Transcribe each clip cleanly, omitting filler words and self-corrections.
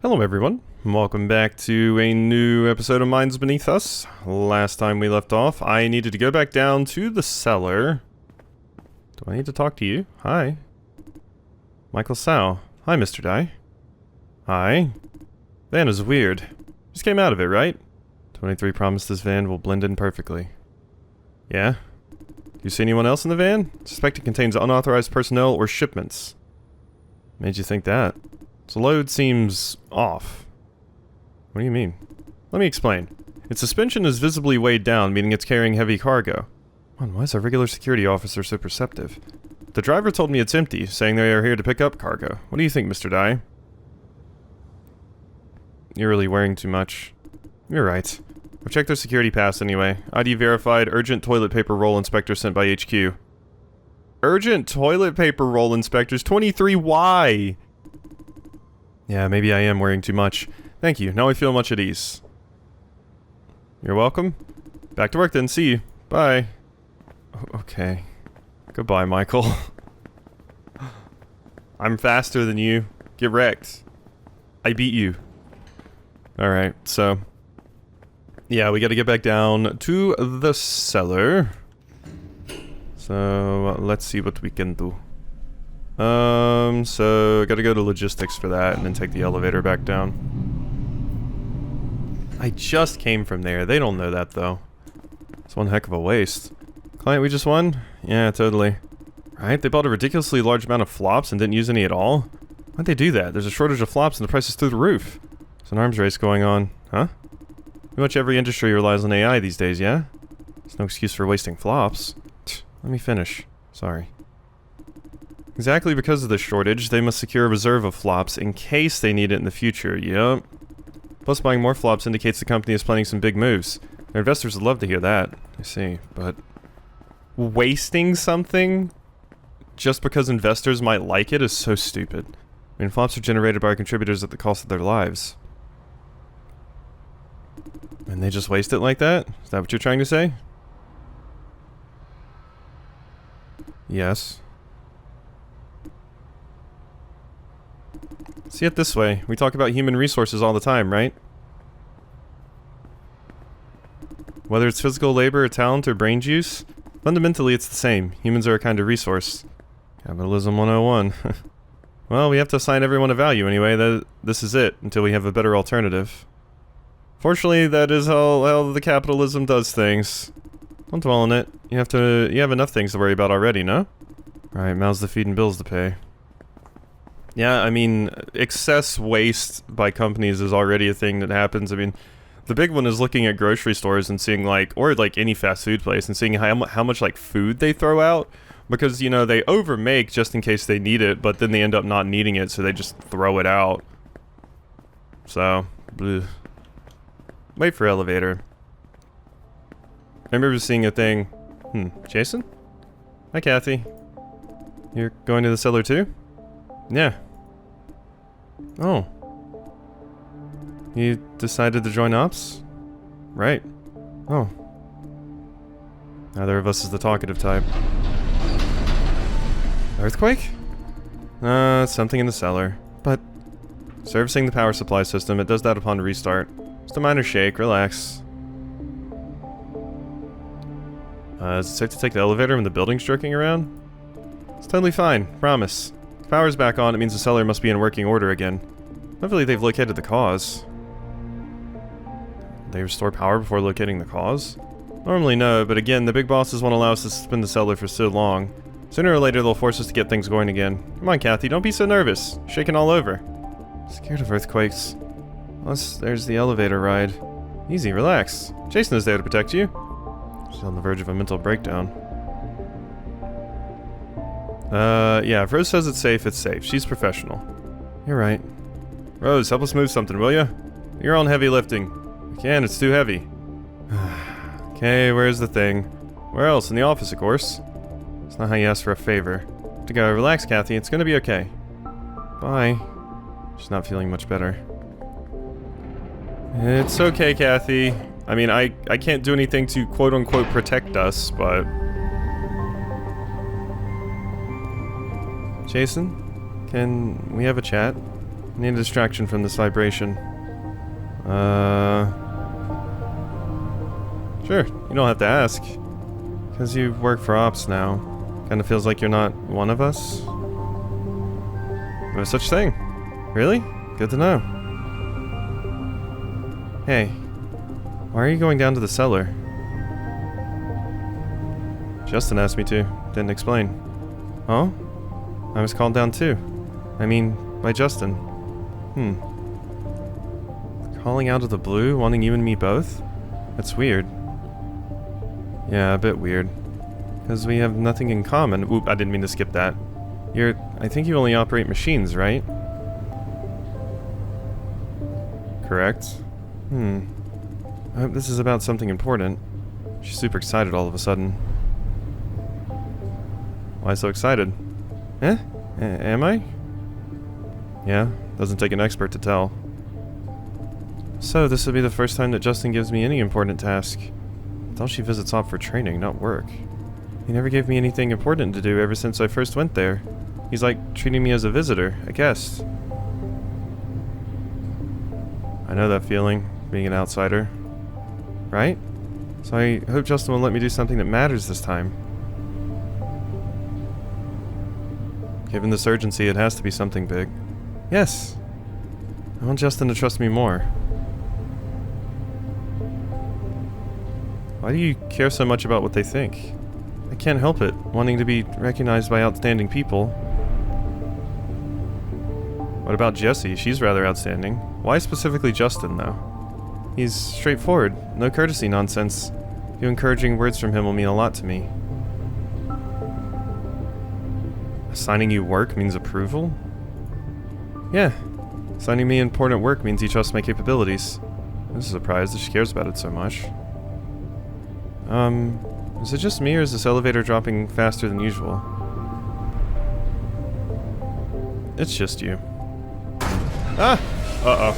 Hello everyone, welcome back to a new episode of Minds Beneath Us. Last time we left off, I needed to go back down to the cellar. Do I need to talk to you? Hi. Michael Sow. Hi, Mr. Dye. Hi. Van is weird. Just came out of it, right? 23 promised this van will blend in perfectly. Yeah? Do you see anyone else in the van? Suspect it contains unauthorized personnel or shipments. Made you think that? The load seems off. What do you mean? Let me explain. Its suspension is visibly weighed down, meaning it's carrying heavy cargo. Man, why is our regular security officer so perceptive? The driver told me it's empty, saying they are here to pick up cargo. What do you think, Mr. Dye? You're really wearing too much. You're right. I've checked their security pass anyway. ID verified, urgent toilet paper roll inspector sent by HQ. Urgent toilet paper roll inspectors 23Y! Yeah, maybe I am wearing too much. Thank you, now I feel much at ease. You're welcome. Back to work then, see you. Bye. Okay. Goodbye, Michael. I'm faster than you. Get wrecked. I beat you. Alright, so... yeah, we gotta get back down to the cellar. So, let's see what we can do. So, gotta go to logistics for that and then take the elevator back down. I just came from there. They don't know that, though. It's one heck of a waste. Client we just won? Yeah, totally. Right? They bought a ridiculously large amount of flops and didn't use any at all? Why'd they do that? There's a shortage of flops and the price is through the roof. There's an arms race going on. Huh? Pretty much every industry relies on AI these days, yeah? There's no excuse for wasting flops. Let me finish. Sorry. Exactly because of the shortage, they must secure a reserve of flops in case they need it in the future, yep. Plus buying more flops indicates the company is planning some big moves. Their investors would love to hear that, I see, but... wasting something just because investors might like it is so stupid. I mean, flops are generated by our contributors at the cost of their lives. And they just waste it like that? Is that what you're trying to say? Yes. See it this way. We talk about human resources all the time, right? Whether it's physical labor or talent or brain juice, fundamentally it's the same. Humans are a kind of resource. Capitalism 101. Well, we have to assign everyone a value anyway. This is it, until we have a better alternative. Fortunately, that is how the capitalism does things. Don't dwell on it. You have enough things to worry about already, no? Right, mouths to feed and bills to pay. Yeah, I mean, excess waste by companies is already a thing that happens. I mean, the big one is looking at grocery stores and seeing, like, or like any fast food place and seeing how much, like, food they throw out. Because, you know, they overmake just in case they need it, but then they end up not needing it, so they just throw it out. So, bleh. Wait for elevator. I remember seeing a thing. Jason? Hi, Kathy. You're going to the cellar too? Yeah. Oh. You decided to join ops? Right. Oh. Neither of us is the talkative type. Earthquake? Something in the cellar. But servicing the power supply system, it does that upon restart. Just a minor shake, relax. Is it safe to take the elevator when the building's jerking around? It's totally fine, promise. If power's back on, it means the cellar must be in working order again. Hopefully they've located the cause. They restore power before locating the cause? Normally no, but again, the big bosses won't allow us to suspend the cellar for so long. Sooner or later they'll force us to get things going again. Come on, Kathy, don't be so nervous. Shaking all over. Scared of earthquakes. Plus, there's the elevator ride. Easy, relax. Jason is there to protect you. She's on the verge of a mental breakdown. Yeah, if Rose says it's safe. She's professional. You're right. Rose, help us move something, will ya? You're on heavy lifting. I can, it's too heavy. Okay, where's the thing? Where else? In the office, of course. It's not how you ask for a favor. To go, relax, Kathy, it's gonna be okay. Bye. She's not feeling much better. It's okay, Kathy. I mean, I can't do anything to quote-unquote protect us, but... Jason? Can we have a chat? I need a distraction from this vibration. Sure, you don't have to ask. Because you work for Ops now. Kinda feels like you're not one of us. No such thing. Really? Good to know. Hey, why are you going down to the cellar? Justin asked me to. Didn't explain. Oh? I was called down too. I mean, by Justin. Calling out of the blue, wanting you and me both? That's weird. Yeah, a bit weird. Because we have nothing in common. Oop, I didn't mean to skip that. I think you only operate machines, right? Correct. I hope this is about something important. She's super excited all of a sudden. Why so excited? Am I? Yeah, doesn't take an expert to tell. So, this will be the first time that Justin gives me any important task. I thought she visits Op for training, not work. He never gave me anything important to do ever since I first went there. He's like treating me as a visitor, a guest. I know that feeling, being an outsider. Right? So I hope Justin will let me do something that matters this time. Given this urgency, it has to be something big. Yes! I want Justin to trust me more. Why do you care so much about what they think? I can't help it, wanting to be recognized by outstanding people. What about Jesse? She's rather outstanding. Why specifically Justin, though? He's straightforward, no courtesy nonsense. A few encouraging words from him will mean a lot to me. Assigning you work means approval? Yeah. Assigning me important work means he trusts my capabilities. I'm surprised that she cares about it so much. Is it just me or is this elevator dropping faster than usual? It's just you. Ah! Uh-oh.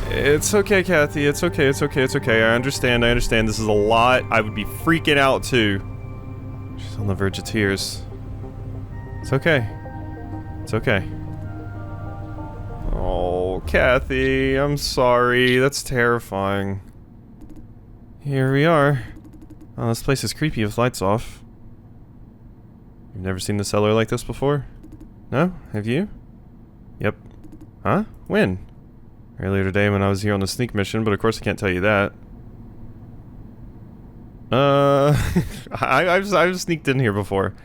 It's okay, Kathy. It's okay, it's okay, it's okay. I understand, This is a lot. I would be freaking out, too. She's on the verge of tears. It's okay. It's okay. Oh, Kathy, I'm sorry. That's terrifying. Here we are. Oh, this place is creepy with lights off. You've never seen the cellar like this before? No? Have you? Yep. Huh? When? Earlier today when I was here on a sneak mission, but of course I can't tell you that. I've sneaked in here before.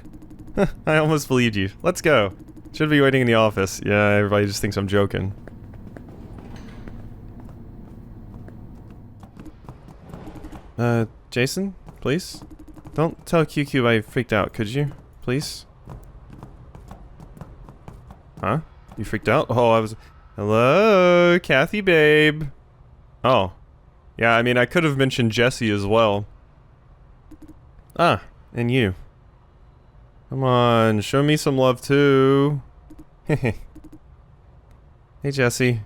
I almost believed you. Let's go. Should be waiting in the office. Yeah, everybody just thinks I'm joking. Jason? Please? Don't tell QQ I freaked out, could you? Please? Huh? You freaked out? Oh, I was... Hello, Kathy babe. Oh. Yeah, I mean, I could have mentioned Jesse as well. Ah, and you. Come on, show me some love too. Hey, Jesse.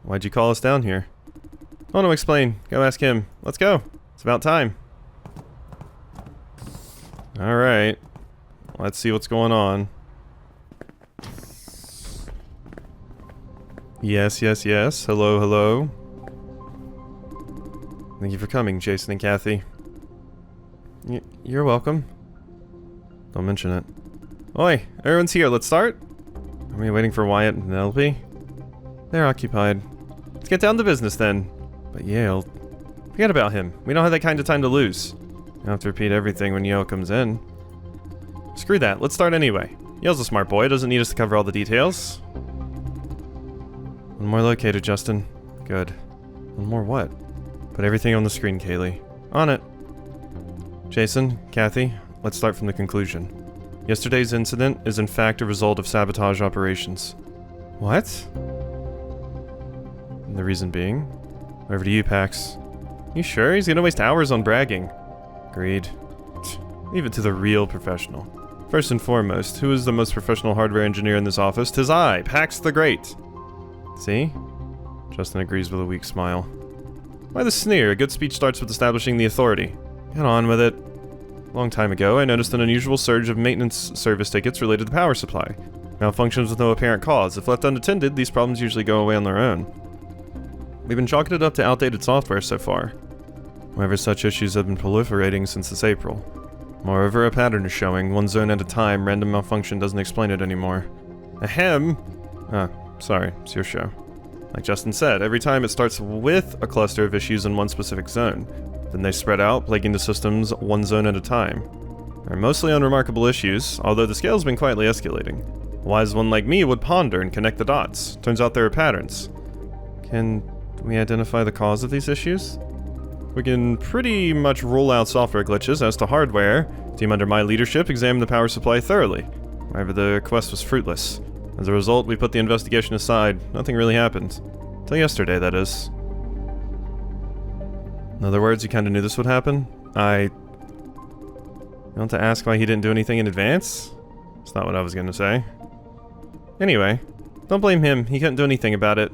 Why'd you call us down here? I want to explain. Go ask him. Let's go. It's about time. Alright. Let's see what's going on. Yes, yes, yes. Hello, hello. Thank you for coming, Jason and Kathy. You're welcome. Don't mention it. Oi, everyone's here. Let's start? Are we waiting for Wyatt and Penelope? They're occupied. Let's get down to business then. But Yale... Forget about him. We don't have that kind of time to lose. You don't have to repeat everything when Yale comes in. Screw that. Let's start anyway. Yale's a smart boy. Doesn't need us to cover all the details. One more located, Justin. Good. One more what? Put everything on the screen, Kaylee. On it. Jason, Kathy, let's start from the conclusion. Yesterday's incident is in fact a result of sabotage operations. What? And the reason being? Over to you, Pax. You sure? He's gonna waste hours on bragging. Agreed. Leave it to the real professional. First and foremost, who is the most professional hardware engineer in this office? 'Tis I, Pax the Great. See? Justin agrees with a weak smile. Why the sneer? A good speech starts with establishing the authority. Get on with it. long time ago, I noticed an unusual surge of maintenance service tickets related to the power supply. Malfunctions with no apparent cause. If left unattended, these problems usually go away on their own. We've been chalking it up to outdated software so far. However, such issues have been proliferating since this April. Moreover, a pattern is showing. One zone at a time, random malfunction doesn't explain it anymore. Ahem! Ah, sorry, it's your show. Like Justin said, every time it starts with a cluster of issues in one specific zone. Then they spread out, plaguing the systems one zone at a time. They're mostly unremarkable issues, although the scale's been quietly escalating. A wise one like me would ponder and connect the dots. Turns out there are patterns. Can we identify the cause of these issues? We can pretty much rule out software glitches. As to hardware, team under my leadership examined the power supply thoroughly. However, the quest was fruitless. As a result, we put the investigation aside. Nothing really happened. Till yesterday, that is. In other words, you kinda knew this would happen? You want to ask why he didn't do anything in advance? That's not what I was gonna say. Anyway, don't blame him. He couldn't do anything about it.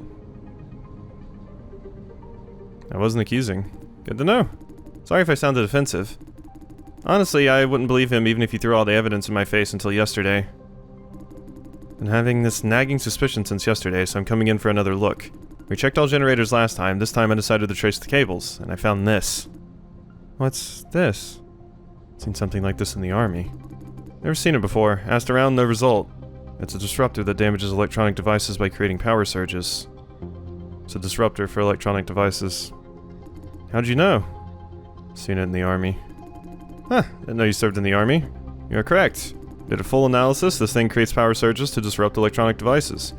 I wasn't accusing. Good to know. Sorry if I sounded offensive. Honestly, I wouldn't believe him even if he threw all the evidence in my face until yesterday. Been having this nagging suspicion since yesterday, so I'm coming in for another look. We checked all generators last time. This time I decided to trace the cables, and I found this. What's this? Seen something like this in the army. Never seen it before. Asked around, no result. It's a disruptor that damages electronic devices by creating power surges. It's a disruptor for electronic devices. How'd you know? Seen it in the army. Huh, didn't know you served in the army. You're correct. Did a full analysis. This thing creates power surges to disrupt electronic devices.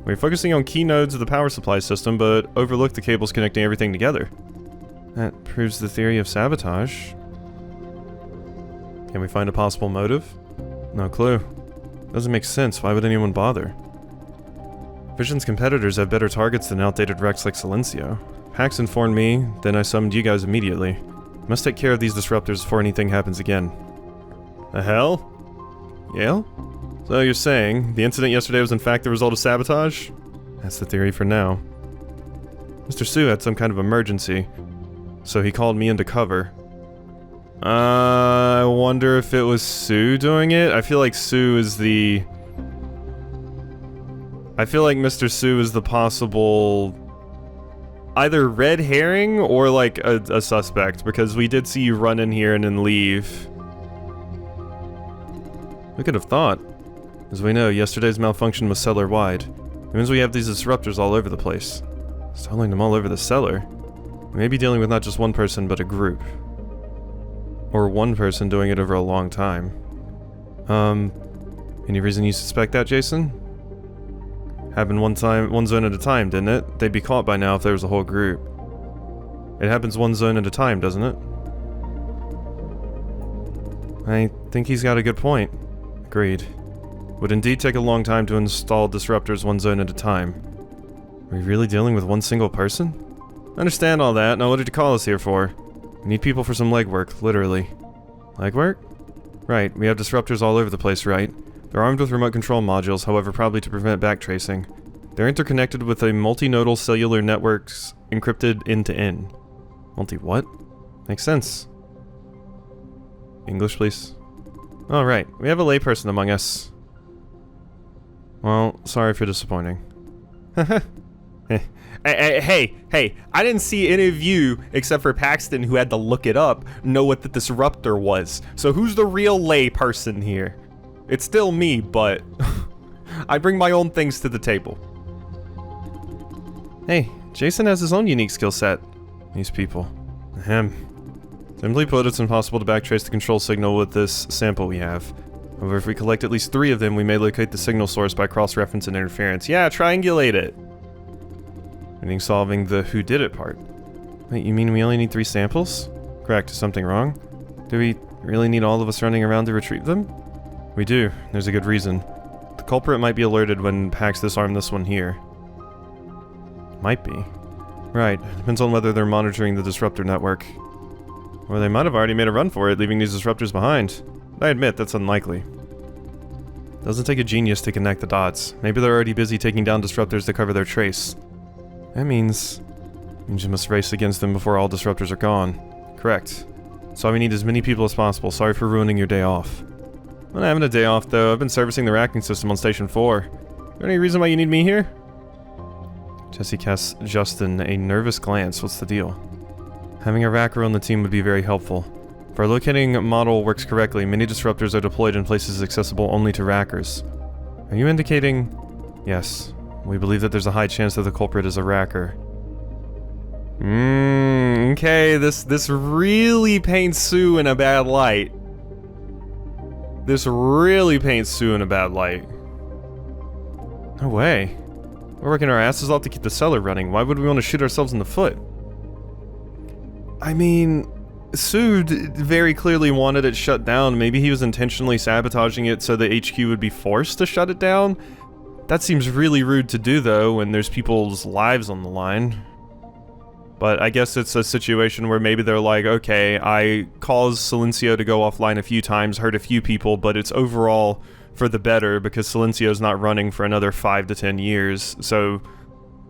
We're focusing on key nodes of the power supply system, but overlooked the cables connecting everything together. That proves the theory of sabotage. Can we find a possible motive? No clue. Doesn't make sense. Why would anyone bother? Vision's competitors have better targets than outdated wrecks like Silencio. Pax informed me, then I summoned you guys immediately. Must take care of these disruptors before anything happens again. The hell? Yale? So you're saying the incident yesterday was in fact the result of sabotage? That's the theory for now. Mr. Sue had some kind of emergency, so he called me into cover. I wonder if it was Sue doing it? I feel like Sue is the... I feel like Mr. Sue is the possible... either red herring or like a suspect, because we did see you run in here and then leave. Who could have thought? As we know, yesterday's malfunction was cellar-wide. It means we have these disruptors all over the place. Installing them all over the cellar. We may be dealing with not just one person, but a group. Or one person doing it over a long time. Any reason you suspect that, Jason? Happened one zone at a time, didn't it? They'd be caught by now if there was a whole group. It happens one zone at a time, doesn't it? I think he's got a good point. Agreed. Would indeed take a long time to install disruptors one zone at a time. Are we really dealing with one single person? Understand all that. Now what did you call us here for? We need people for some legwork, literally. Legwork? Right, we have disruptors all over the place, right? They're armed with remote control modules, however probably to prevent backtracing. They're interconnected with a multinodal cellular networks encrypted end-to-end. Multi-what? Makes sense. English, please. Alright, we have a layperson among us. Well, sorry for disappointing. Hey, I didn't see any of you, except for Paxton, who had to look it up, know what the disruptor was. So who's the real lay person here? It's still me, but I bring my own things to the table. Hey, Jason has his own unique skill set. These people. Ahem. Simply put, it's impossible to backtrace the control signal with this sample we have. However, if we collect at least 3 of them, we may locate the signal source by cross-reference and interference. Yeah, triangulate it! Meaning solving the who did it part. Wait, you mean we only need 3 samples? Correct, is something wrong? Do we really need all of us running around to retrieve them? We do, there's a good reason. The culprit might be alerted when Pax disarmed this one here. Might be. Right, depends on whether they're monitoring the disruptor network. Or they might have already made a run for it, leaving these disruptors behind. I admit, that's unlikely. Doesn't take a genius to connect the dots. Maybe they're already busy taking down disruptors to cover their trace. That means you must race against them before all disruptors are gone. Correct. So we need as many people as possible. Sorry for ruining your day off. I'm not having a day off, though. I've been servicing the racking system on Station 4. Is there any reason why you need me here? Jesse casts Justin a nervous glance. What's the deal? Having a racker on the team would be very helpful. If our locating model works correctly, many disruptors are deployed in places accessible only to rackers. Are you indicating... Yes. We believe that there's a high chance that the culprit is a racker. Okay, this really paints Sue in a bad light. This really paints Sue in a bad light. No way. We're working our asses off to keep the cellar running. Why would we want to shoot ourselves in the foot? I mean, Sue very clearly wanted it shut down. Maybe he was intentionally sabotaging it so the HQ would be forced to shut it down. That seems really rude to do, though, when there's people's lives on the line. But I guess it's a situation where maybe they're like, okay, I caused Silencio to go offline a few times, hurt a few people, but it's overall for the better because Silencio's not running for another 5 to 10 years. So,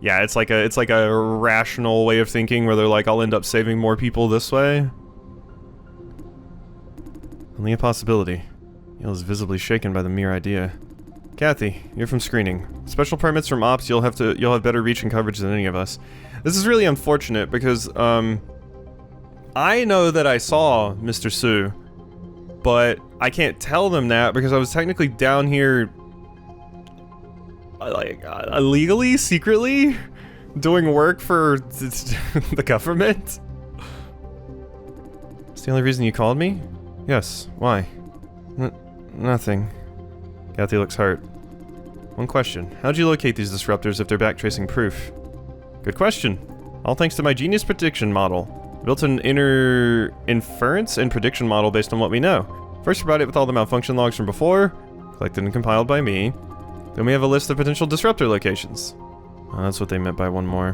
yeah, it's like a rational way of thinking where they're like, I'll end up saving more people this way. Only a possibility. Yale is visibly shaken by the mere idea. Kathy, you're from screening. Special permits from ops, you'll have better reach and coverage than any of us. This is really unfortunate because, I know that I saw Mr. Sue, but I can't tell them that because I was technically down here, like, illegally, secretly, doing work for the government. It's the only reason you called me? Yes, why? Nothing. Kathy looks hurt. One question. How'd you locate these disruptors if they're backtracing proof? Good question. All thanks to my genius prediction model. Built an inner inference and prediction model based on what we know. First provided it with all the malfunction logs from before, collected and compiled by me. Then we have a list of potential disruptor locations. Oh, that's what they meant by one more.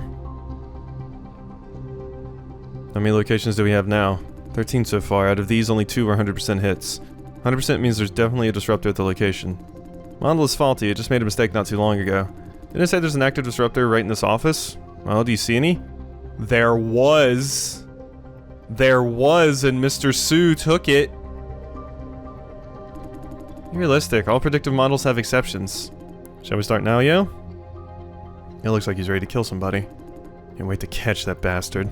How many locations do we have now? 13 so far. Out of these, only 2 are 100% hits. 100% means there's definitely a disruptor at the location. Model is faulty, it just made a mistake not too long ago. Didn't it say there's an active disruptor right in this office? Well, do you see any? There was, and Mr. Sue took it. Be realistic, all predictive models have exceptions. Shall we start now, Yo? It looks like he's ready to kill somebody. Can't wait to catch that bastard.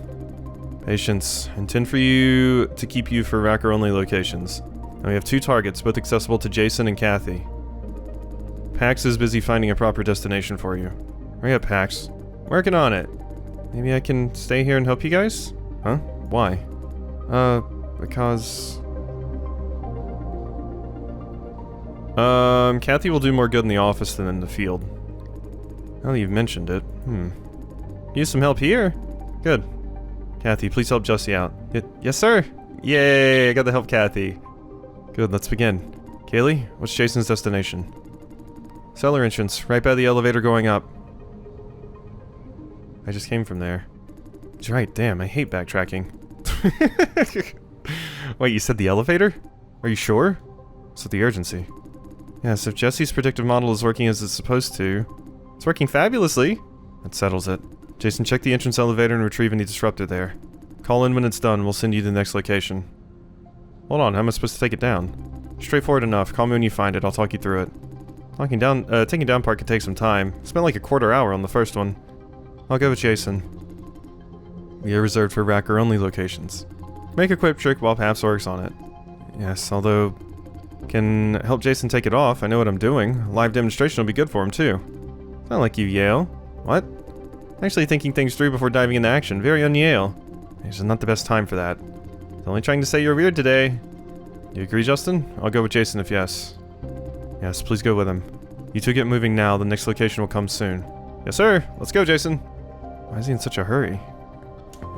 Patience. Intend for you to keep you for racker-only locations. Now we have 2 targets, both accessible to Jason and Kathy. Pax is busy finding a proper destination for you. Hurry up, Pax. Working on it. Maybe I can stay here and help you guys? Huh? Why? Because... Kathy will do more good in the office than in the field. Now that you've mentioned it, Use some help here? Good. Kathy, please help Jesse out. Yes, sir! Yay, I got to help Kathy. Good, let's begin. Kaylee, what's Jason's destination? Cellar entrance, right by the elevator going up. I just came from there. That's right, damn, I hate backtracking. Wait, you said the elevator? Are you sure? What's with the urgency? Yes, if Jesse's predictive model is working as it's supposed to... It's working fabulously! That settles it. Jason, check the entrance elevator and retrieve any disruptor there. Call in when it's done, we'll send you to the next location. Hold on, how am I supposed to take it down? Straightforward enough, call me when you find it, I'll talk you through it. Taking down part could take some time. Spent like a quarter hour on the first one. I'll go with Jason. We are reserved for racker-only locations. Make a quick trick while Paps works on it. Yes, although... Can help Jason take it off, I know what I'm doing. A live demonstration will be good for him too. Not like you, Yale. What? Actually thinking things through before diving into action. Very un-Yale. This is not the best time for that. I'm only trying to say you're weird today. You agree, Justin? I'll go with Jason if yes. Yes, please go with him. You two get moving now, the next location will come soon. Yes, sir! Let's go, Jason! Why is he in such a hurry?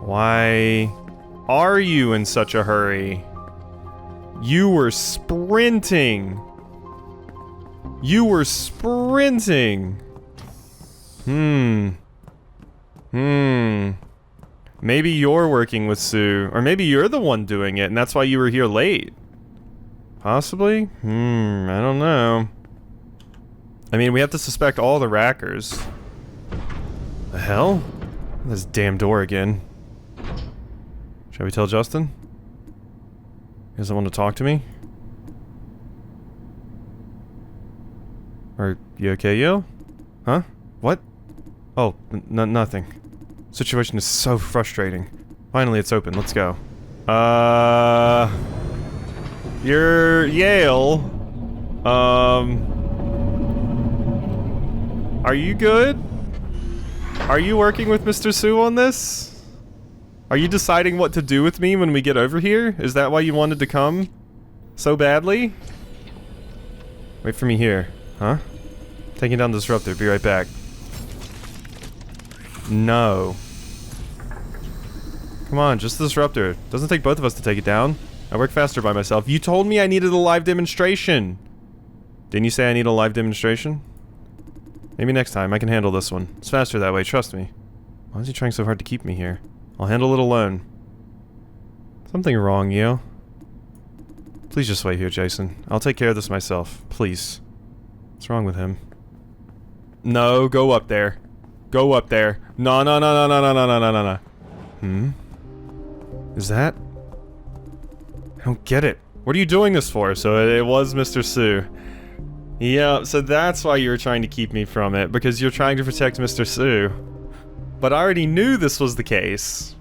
Why are you in such a hurry? You were sprinting! You were sprinting! Maybe you're working with Sue, or maybe you're the one doing it, and that's why you were here late. Possibly? I don't know. I mean, we have to suspect all the rackers. The hell? This damn door again. Shall we tell Justin? He doesn't want to talk to me? Are you okay, yo? Huh? What? Oh, nothing. Situation is so frustrating. Finally, it's open. Let's go. You're Yale. Are you good? Are you working with Mr. Sue on this? Are you deciding what to do with me when we get over here? Is that why you wanted to come so badly? Wait for me here. Huh? Taking down the disruptor. Be right back. No. Come on, just the disruptor. Doesn't take both of us to take it down. I work faster by myself. You told me I needed a live demonstration. Didn't you say I need a live demonstration? Maybe next time. I can handle this one. It's faster that way, trust me. Why is he trying so hard to keep me here? I'll handle it alone. Something wrong, Yo. Please just wait here, Jason. I'll take care of this myself. Please. What's wrong with him? No, go up there. Go up there. No, no, no, no, no, no, no, no, no, no. Hmm? Is that? I don't get it. What are you doing this for? So it was Mr. Sue. Yeah, so that's why you were trying to keep me from it, because you're trying to protect Mr. Sue. But I already knew this was the case.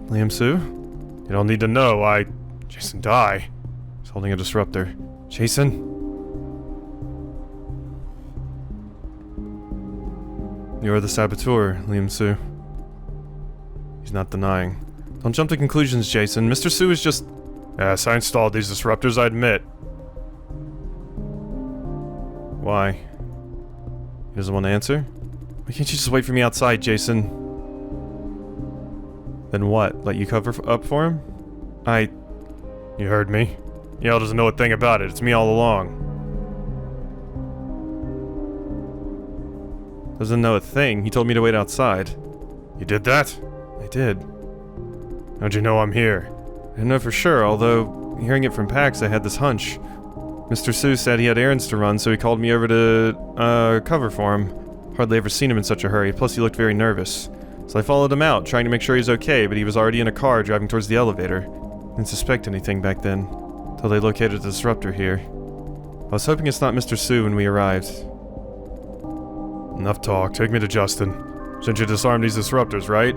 Liam Sue? You don't need to know, Jason, die. He's holding a disruptor. Jason? You are the Saboteur, Liam Sue. He's not denying. Don't jump to conclusions, Jason. Mr. Sue is just... Yes, I installed these disruptors, I admit. Why? He doesn't want to answer? Why can't you just wait for me outside, Jason? Then what? Let you cover up for him? You heard me. Yale doesn't know a thing about it. It's me all along. Doesn't know a thing. He told me to wait outside. You did that? I did. How'd you know I'm here? I didn't know for sure, although, hearing it from Pax, I had this hunch. Mr. Sue said he had errands to run, so he called me over to, cover for him. Hardly ever seen him in such a hurry, plus he looked very nervous. So I followed him out, trying to make sure he's okay, but he was already in a car driving towards the elevator. Didn't suspect anything back then, till they located the disruptor here. I was hoping it's not Mr. Sue when we arrived. Enough talk, take me to Justin. Since you disarmed these disruptors, right?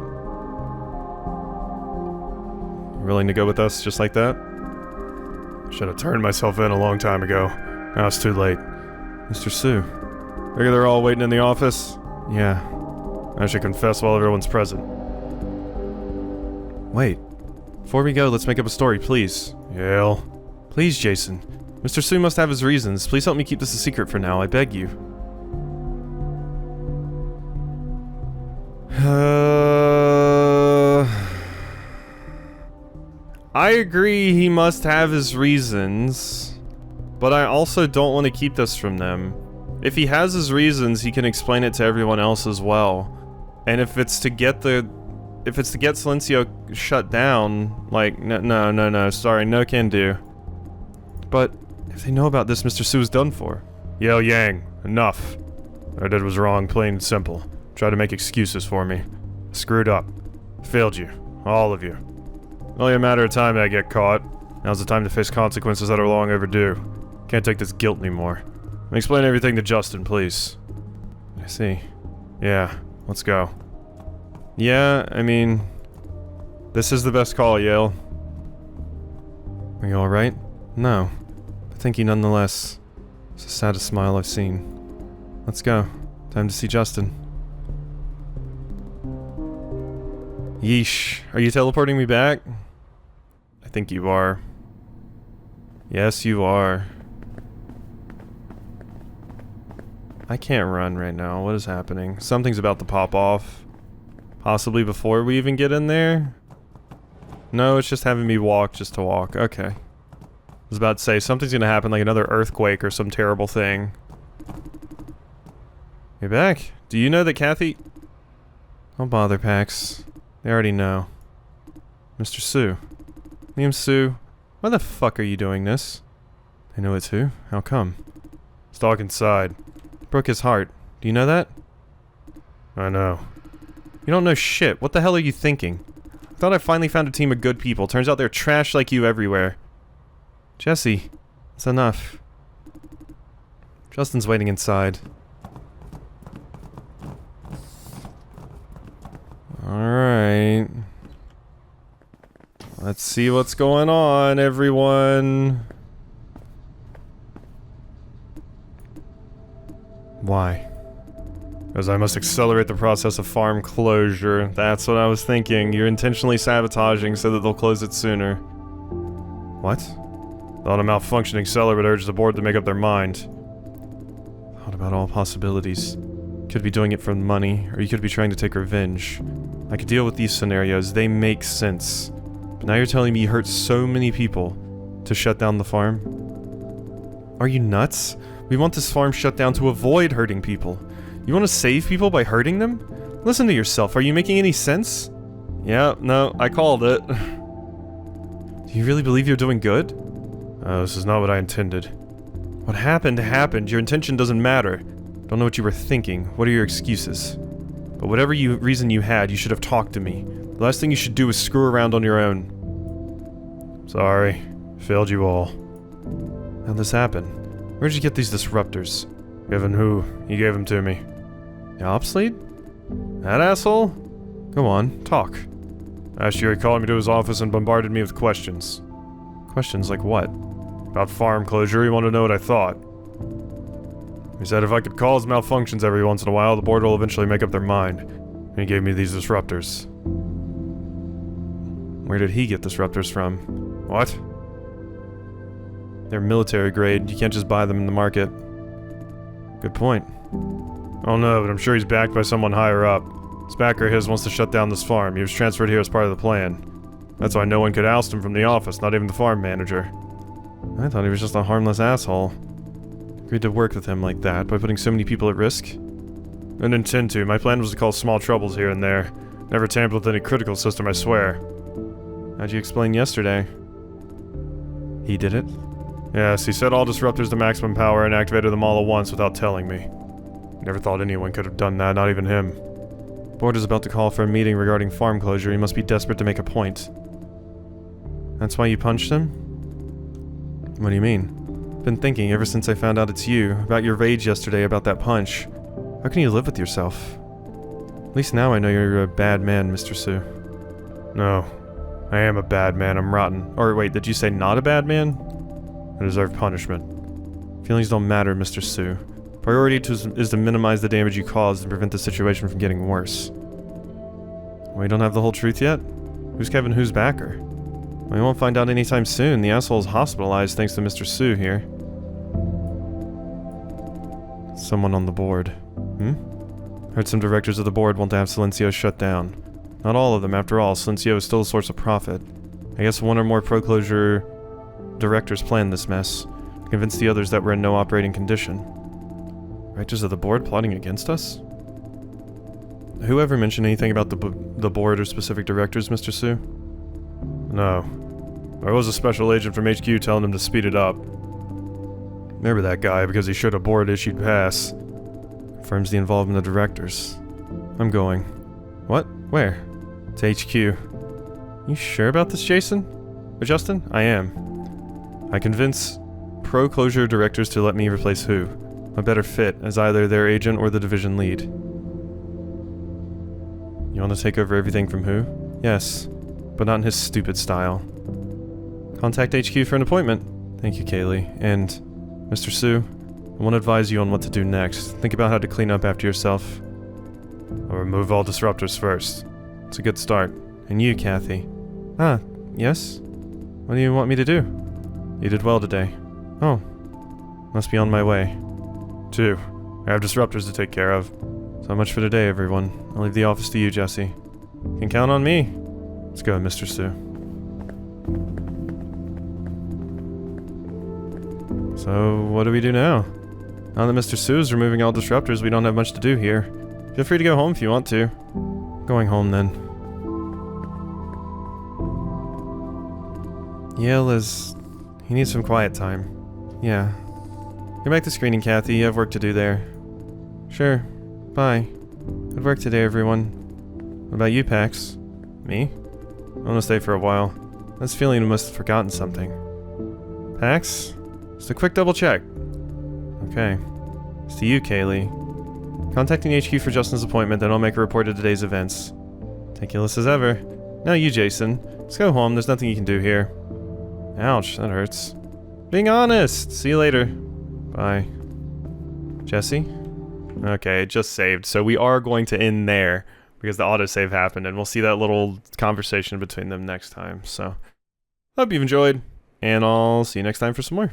You willing to go with us just like that? Should have turned myself in a long time ago. Now it's too late. Mr. Sue. Figure they're all waiting in the office? Yeah. I should confess while everyone's present. Wait. Before we go, let's make up a story, please. Yale. Please, Jason. Mr. Sue must have his reasons. Please help me keep this a secret for now, I beg you. I agree he must have his reasons, but I also don't want to keep this from them. If he has his reasons, he can explain it to everyone else as well. And if it's to get Silencio shut down, like, no, sorry, no can do. But if they know about this, Mr. Sue is done for. Yale Yang, enough. What I did was wrong, plain and simple. Try to make excuses for me. Screwed up. Failed you. All of you. Only a matter of time that I get caught. Now's the time to face consequences that are long overdue. Can't take this guilt anymore. Explain everything to Justin, please. I see. Yeah, let's go. Yeah, I mean... This is the best call, Yale. Are you alright? No. But thank you nonetheless. It's the saddest smile I've seen. Let's go. Time to see Justin. Yeesh. Are you teleporting me back? I think you are. Yes, you are. I can't run right now. What is happening? Something's about to pop off. Possibly before we even get in there? No, it's just having me walk just to walk. Okay. I was about to say, something's gonna happen, like another earthquake or some terrible thing. You're back? Do you know that Kathy... Don't bother, Pax. They already know. Mr. Sue. Liam Sue. Why the fuck are you doing this? They know it too? How come? Stalk inside. Broke his heart. Do you know that? I know. You don't know shit. What the hell are you thinking? Thought I finally found a team of good people. Turns out they're trash like you everywhere. Jesse, it's enough. Justin's waiting inside. Alright. Let's see what's going on, everyone. Why? Because I must accelerate the process of farm closure. That's what I was thinking. You're intentionally sabotaging so that they'll close it sooner. What? Thought a malfunctioning seller would urge the board to make up their mind. Thought about all possibilities. Could be doing it for money, or you could be trying to take revenge. I could deal with these scenarios, they make sense. But now you're telling me you hurt so many people to shut down the farm? Are you nuts? We want this farm shut down to avoid hurting people. You want to save people by hurting them? Listen to yourself, are you making any sense? Yeah, no, I called it. Do you really believe you're doing good? This is not what I intended. What happened happened, your intention doesn't matter. Don't know what you were thinking, what are your excuses? But whatever reason you had, you should have talked to me. The last thing you should do is screw around on your own. Sorry, failed you all. How'd this happen? Where'd you get these disruptors? Given who? You gave them to me. The ops lead? That asshole? Go on, talk. Last year he called me to his office and bombarded me with questions. Questions like what? About farm closure, he wanted to know what I thought. He said if I could cause malfunctions every once in a while, the board will eventually make up their mind. And he gave me these disruptors. Where did he get disruptors from? What? They're military grade, you can't just buy them in the market. Good point. Oh no, but I'm sure he's backed by someone higher up. This backer of his wants to shut down this farm. He was transferred here as part of the plan. That's why no one could oust him from the office, not even the farm manager. I thought he was just a harmless asshole. Agreed to work with him like that, by putting so many people at risk? Didn't intend to. My plan was to cause small troubles here and there. Never tampered with any critical system, I swear. How'd you explain yesterday? He did it? Yes, he set all disruptors to maximum power and activated them all at once without telling me. Never thought anyone could have done that, not even him. Board is about to call for a meeting regarding farm closure. He must be desperate to make a point. That's why you punched him? What do you mean? Been thinking ever since I found out it's you, about your rage yesterday about that punch. How can you live with yourself? At least now I know you're a bad man, Mr. Sue. No. I am a bad man, I'm rotten. Or wait, did you say not a bad man? I deserve punishment. Feelings don't matter, Mr. Sue. Priority is to minimize the damage you caused and prevent the situation from getting worse. We don't have the whole truth yet? Who's Kevin Who's backer? We won't find out anytime soon. The asshole's hospitalized thanks to Mr. Sue here. Someone on the board. Heard some directors of the board want to have Silencio shut down. Not all of them, after all. Silencio is still a source of profit. I guess one or more pro-closure directors planned this mess, to convince the others that we're in no operating condition. Directors of the board plotting against us? Whoever mentioned anything about the board or specific directors, Mr. Sue? No. There was a special agent from HQ telling him to speed it up. Remember that guy because he showed a board-issued pass. Confirms the involvement of directors. I'm going. What? Where? To HQ. You sure about this, Jason? Or Justin? I am. I convince pro-closure directors to let me replace who? A better fit as either their agent or the division lead. You want to take over everything from who? Yes, but not in his stupid style. Contact HQ for an appointment. Thank you, Kaylee. And, Mr. Sue, I want to advise you on what to do next. Think about how to clean up after yourself. I'll remove all disruptors first. It's a good start. And you, Kathy. Ah, yes? What do you want me to do? You did well today. Oh, must be on my way. 2. I have disruptors to take care of. So much for today, everyone. I'll leave the office to you, Jesse. You can count on me. Let's go, Mr. Sue. So, what do we do now? Now that Mr. Sue is removing all disruptors, we don't have much to do here. Feel free to go home if you want to. Going home, then. Yale is... he needs some quiet time. Yeah. Go back to screening, Kathy. You have work to do there. Sure. Bye. Good work today, everyone. What about you, Pax? Me? I want to stay for a while. This feeling I must have forgotten something. Pax? Just a quick double check. Okay. It's to you, Kaylee. Contacting HQ for Justin's appointment, then I'll make a report of today's events. Ridiculous as ever. Now you, Jason. Let's go home, there's nothing you can do here. Ouch, that hurts. Being honest! See you later. Bye. Jesse? Okay, it just saved, so we are going to end there, because the autosave happened, and we'll see that little conversation between them next time, so... Hope you've enjoyed, and I'll see you next time for some more.